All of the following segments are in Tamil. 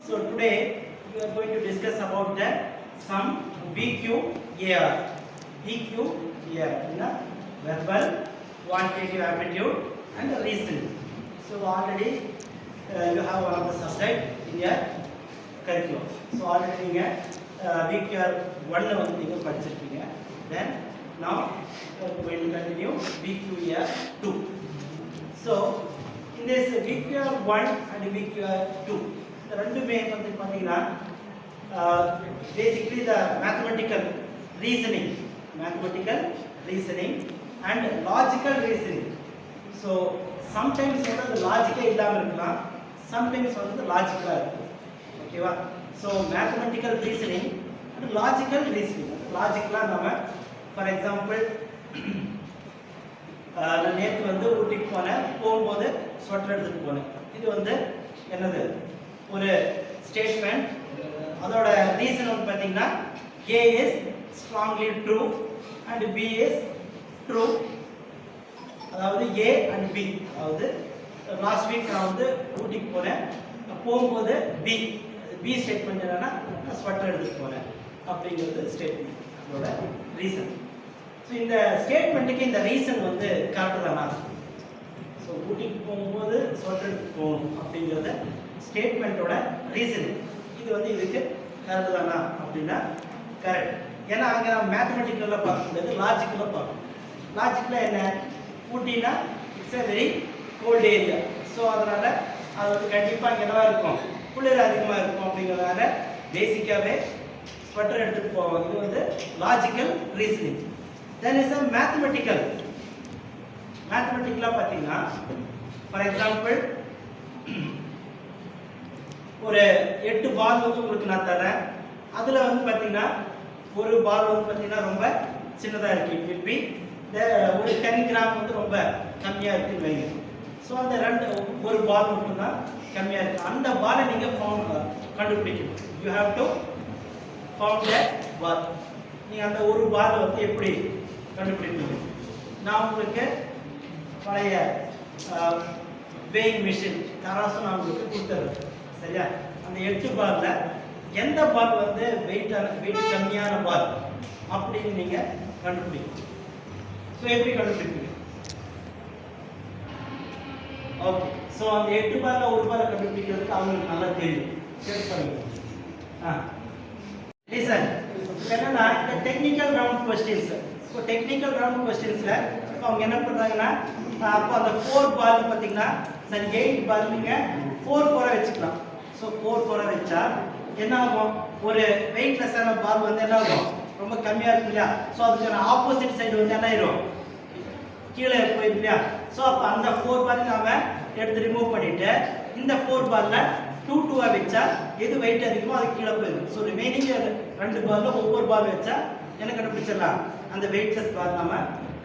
So today we are going to discuss about the some VQAR. VQAR, verbal, quantitative aptitude and reasoning. So already you have one of the subject in your curriculum. So already VQAR 1 வந்து நீங்க படிச்சிருக்கீங்க. Then now we are going to continue VQAR 2. So in this VQAR 1 and VQAR 2, the ரெண்டுமே வந்து பாத்தீங்கன்னா basically the mathematical reasoning and logical reasoning. So sometimes வந்து லாஜிக்கே இல்லாம இருக்கலாம், sometimes வந்து லாஜிக்கலா இருக்கும். ஓகேவா? So mathematical reasoning and logical reasoning. லாஜிக்கலா நம்ம ஃபார் எக்ஸாம்பிள் நான் நேற்று வந்து ஊட்டிக்கு போனேன், போகும்போது ஸ்வெட்டர் எடுத்துட்டு போனேன். இது வந்து என்னது ஒரு ஸ்டேட்மெண்ட். அதோட ரீசன் வந்து பார்த்தீங்கன்னா A is strongly true and B is true. அதாவது A and B. அதாவது லாஸ்ட் வீக் நான் வந்து ஊட்டிக்கு போனேன், போகும்போது பி ஸ்டேட்மெண்ட் என்னன்னா நான் ஸ்வெட்டர் எடுத்துட்டு போனேன் அப்படிங்கிறது ஸ்டேட்மெண்ட், அதோட ரீசன். ஸோ இந்த ஸ்டேட்மெண்ட்டுக்கு இந்த ரீசன் வந்து கரெக்டு தானா? ஸோ ஊட்டிக்கு போகும்போது ஸ்வெட்டர் எடுத்து போகணும் அப்படிங்கிறத ஸ்டேட்மெண்ட்டோட ரீசன் இது வந்து இதுக்கு கரெக்டு தானா அப்படின்னா கரெக்ட். ஏன்னா அங்கே நம்ம மேத்தமெட்டிக்கலில் பார்க்க முடியாது, லாஜிக்கலாக பார்க்கணும். லாஜிக்கில் என்ன, ஊட்டினா it's a very cold area. So அதனால் அது வந்து கண்டிப்பாக அங்கே என்னவா இருக்கும், குளிர் அதிகமாக இருக்கும். அப்படிங்கிறதுனால பேசிக்காகவே ஸ்வெட்டர் எடுத்துகிட்டு போவாங்க. இது வந்து logical reasoning. Then is a மேத்தமெட்டிக்கலாக பார்த்தீங்கன்னா ஃபார் எக்ஸாம்பிள் ஒரு 8 பால் வந்து உங்களுக்கு நான் தரேன். அதில் வந்து பார்த்தீங்கன்னா ஒரு பால் வந்து பார்த்தீங்கன்னா ரொம்ப சின்னதாக இருக்குது. இட் வில் பி ஒரு 10 கிராம் வந்து ரொம்ப கம்மியாக இருக்குது வைங்க. ஸோ அந்த ஒரு பால் மட்டும்தான் கம்மியாக இருக்குது. அந்த பாலை நீங்கள் கண்டுபிடிக்கணும். You have to found the ball. நீங்கள் அந்த ஒரு பால் வந்து எப்படி கண்டுபிடிப்பீங்க? நான் உங்களுக்கு பழைய வெயிங் மிஷின் தராசும் நான் உங்களுக்கு கொடுத்துருவேன், சரியா? அந்த 8 பாலில் எந்த பால் வந்து வெயிட் கம்மியான பால் அப்படின்னு நீங்கள் கண்டுபிடிக்கணும். ஸோ எப்படி கண்டுபிடிப்பீங்க? ஓகே, ஸோ அந்த 8 பாலில் ஒரு பாலை கண்டுபிடிக்கிறதுக்கு அவங்களுக்கு நல்லா தெரியும். செக் பண்ணுங்க. லிசன், என்னன்னா இந்த technical round questions. So technical round கொஸ்டின்ஸில் அவங்க என்ன பண்ணுறாங்கன்னா, அப்போ அந்த 4 பால் பார்த்தீங்கன்னா சரி 8 பால் நீங்கள் 4 வச்சுக்கலாம். ஸோ 4 வச்சா என்ன ஆகும், ஒரு வெயிட்லெஸ்ஸான பால் வந்து என்ன ஆகும், ரொம்ப கம்மியாக இருக்கும் இல்லையா? ஸோ அதுக்கான ஆப்போசிட் சைடு வந்து என்ன ஆயிரும், கீழே போயிடும் இல்லையா? ஸோ அப்போ அந்த 4 பால் நாம் எடுத்து ரிமூவ் பண்ணிவிட்டு இந்த 4 பாலில் 2 வச்சா எது வெயிட் அதிகமோ அது கீழே போயிடும். ஸோ ரிமைனிங் 2 பாலில் ஒவ்வொரு பால் வச்சா என்ன கண்டுபிடிச்சிடலாம், அந்த வெயிட்லெஸ் பால் நம்ம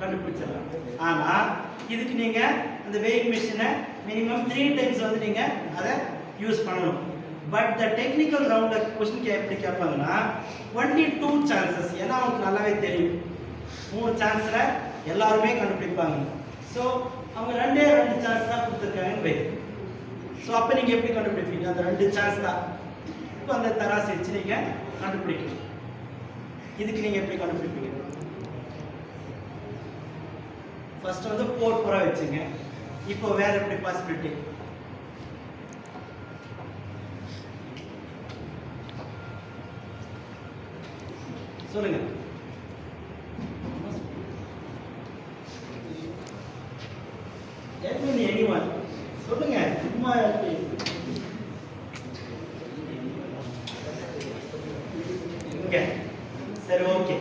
கண்டுபிடிச்சிடலாம். ஆனால் இதுக்கு நீங்கள் அந்த வெயிட் மிஷினை மினிமம் 3 டைம்ஸ் வந்து நீங்கள் அதை யூஸ் பண்ணணும். பட் த டெக்னிக்கல் ரவுண்டில் கொஸ்டின் எப்படி கேட்பாங்கன்னா ஒன்லி 2 சான்சஸ். ஏன்னா அவங்களுக்கு நல்லாவே தெரியும் 3 சான்ஸில் எல்லாருமே கண்டுபிடிப்பாங்க. ஸோ அவங்க 2 சான்ஸ் தான் கொடுத்துருக்காங்கன்னு வை. ஸோ அப்போ நீங்கள் எப்படி கண்டுபிடிப்பீங்க? அந்த 2 சான்ஸ் தான். இப்போ அந்த தராசு வச்சு நீங்கள் கண்டுபிடிக்கணும். இதுக்கு நீங்கள் எப்படி கண்டுபிடிப்பீங்க? ஃபர்ஸ்ட் வந்து 4 வச்சுங்க. இப்போ வேற எப்படி பாசிபிலிட்டி? சொல்லுங்க. anyone சொல்லுங்க. சும்மா ஓகே, சரி ஓகே.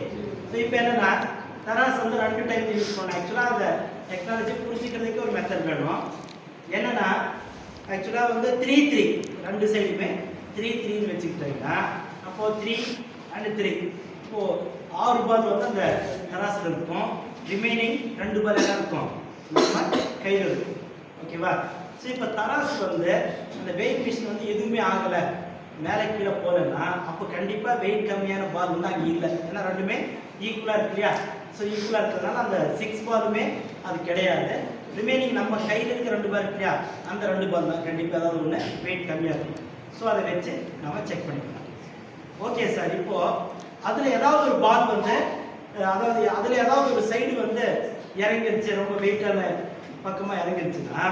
ஸோ இப்போ என்னன்னா தராசு வந்து 2 டைம் யூஸ் பண்ணணும். ஆக்சுவலாக அந்த டெக்னாலஜி புரிஞ்சுக்கிறதுக்கு ஒரு மெத்தட் வேணும். என்னன்னா ஆக்சுவலாக வந்து 3 2 சைடுமே 3 வச்சுக்கிட்டீங்கன்னா அப்போ 3 and 3 இப்போ 6 பால் வந்து அந்த தராசில் இருக்கும். ரிமைனிங் 2 பால் என்ன இருக்கும், நம்ம கையில் இருக்கும். ஓகேவா? ஸோ இப்போ தராசு வந்து அந்த வெயிட் மிஷின் வந்து எதுவுமே ஆகலை, மேலே கீழே போகலன்னா அப்போ கண்டிப்பாக வெயிட் கம்மியான பால் வந்து அங்கே இல்லை. ஏன்னா ரெண்டுமே ஈக்குவலாக இருக்கு இல்லையா? ஸோ ஈக்குவலாக இருக்கிறதுனால அந்த 6 பாலுமே அது கிடையாது. ரிமைனிங் நம்ம கையில் இருக்க 2 பால் இல்லையா, அந்த 2 பால் தான் கண்டிப்பாக ஏதாவது ஒன்று வெயிட் கம்மியாக இருக்கும். ஸோ அதை வச்சு நம்ம செக் பண்ணிக்கலாம். ஓகே சார், இப்போ அதில் ஏதாவது ஒரு பால் வந்து அதாவது அதில் ஏதாவது ஒரு சைடு வந்து இறங்கிருச்சு, ரொம்ப வெயிட்டான பக்கமாக இறங்கிருச்சுன்னா,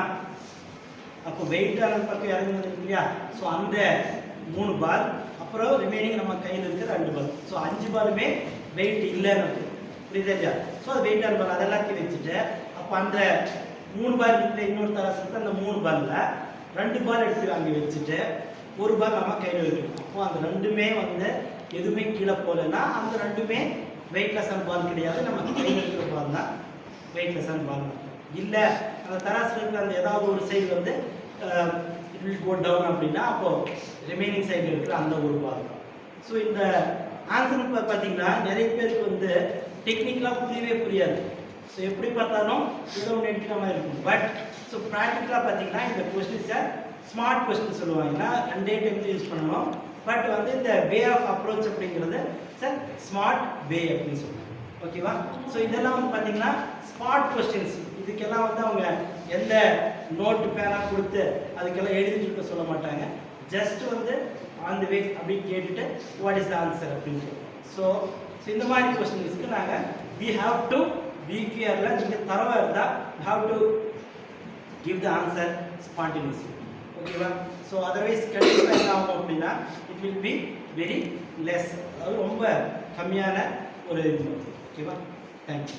அப்போ வெயிட்டான பக்கம் இறங்குனது இல்லையா, ஸோ அந்த 3 பால் அப்புறம் ரிமைனிங் நம்ம கையில் இருக்கிற 2 பால், ஸோ 5 பாலுமே வெயிட் இல்லைன்னு புரியுதா இல்லையா? ஸோ அது வெயிட்டான பால் அதெல்லாத்தையும் வச்சுட்டு, அப்போ அந்த 3 பால் இருக்கிற இன்னொரு தராசு இருக்கு, அந்த 3 பாலில் 2 பால் எடுத்து அங்கே வச்சுட்டு 1 பால் நம்ம கையில் வைக்கணும். அப்போ அந்த 2மே வந்து எதுவுமே கீழே போகலைன்னா அந்த 2மே வெயிட்லெஸ்ஸான பால் கிடையாது, நம்ம கையில் இருக்கிற பால் தான் வெயிட்லெஸ்ஸான பால் தான். இல்லை அந்த தராசில் இருக்கிற அந்த ஏதாவது ஒரு சைடு வந்து இட் வில் கோ டவுன் அப்படின்னா, அப்போது ரிமைனிங் சைடில் இருக்கிற அந்த ஒரு பால் தான். ஸோ இந்த ஆன்சர் பார்த்தீங்கன்னா நிறைய பேருக்கு வந்து டெக்னிக்கலாக புரியாது. ஸோ எப்படி பார்த்தாலும் ஏதோ ஒன்று எடுக்கிற மாதிரி இருக்கும். பட் ஸோ ப்ராக்டிக்கலாக பார்த்தீங்கன்னா இந்த கொஸ்டின்ஸை ஸ்மார்ட் கொஸ்டின் சொல்லுவாங்க. ஏன்னா 2 டைம்ஸ் யூஸ் பண்ணணும். பட் வந்து இந்த வே ஆஃப் அப்ரோச் அப்படிங்கிறது சார் ஸ்மார்ட் வே அப்படின்னு சொல்லுவாங்க. ஓகேவா? ஸோ இதெல்லாம் வந்து பார்த்தீங்கன்னா ஸ்மார்ட் கொஸ்டின்ஸ். இதுக்கெல்லாம் வந்து அவங்க எந்த நோட்டு பேனா கொடுத்து அதுக்கெல்லாம் எழுதிட்டு இருக்க சொல்ல மாட்டாங்க. ஜஸ்ட் வந்து ஆன் தி வே அப்படி கேட்டுட்டு வாட் இஸ் த ஆன்சர் அப்படின்ட்டு. ஸோ இந்த மாதிரி கொஸ்டின்ஸ்க்கு நாங்கள் வி ஹாவ் டு பிகிஆரில் நீங்கள் தரவாக இருந்தால் have to give the answer spontaneously. ஓகேவா? ஸோ அதர்வைஸ் கண்டிப்பாக என்ன ஆகும் அப்படின்னா it will be very less, அதாவது ரொம்ப கம்மியான ஒரு இது. ஓகேவா? தேங்க்யூ.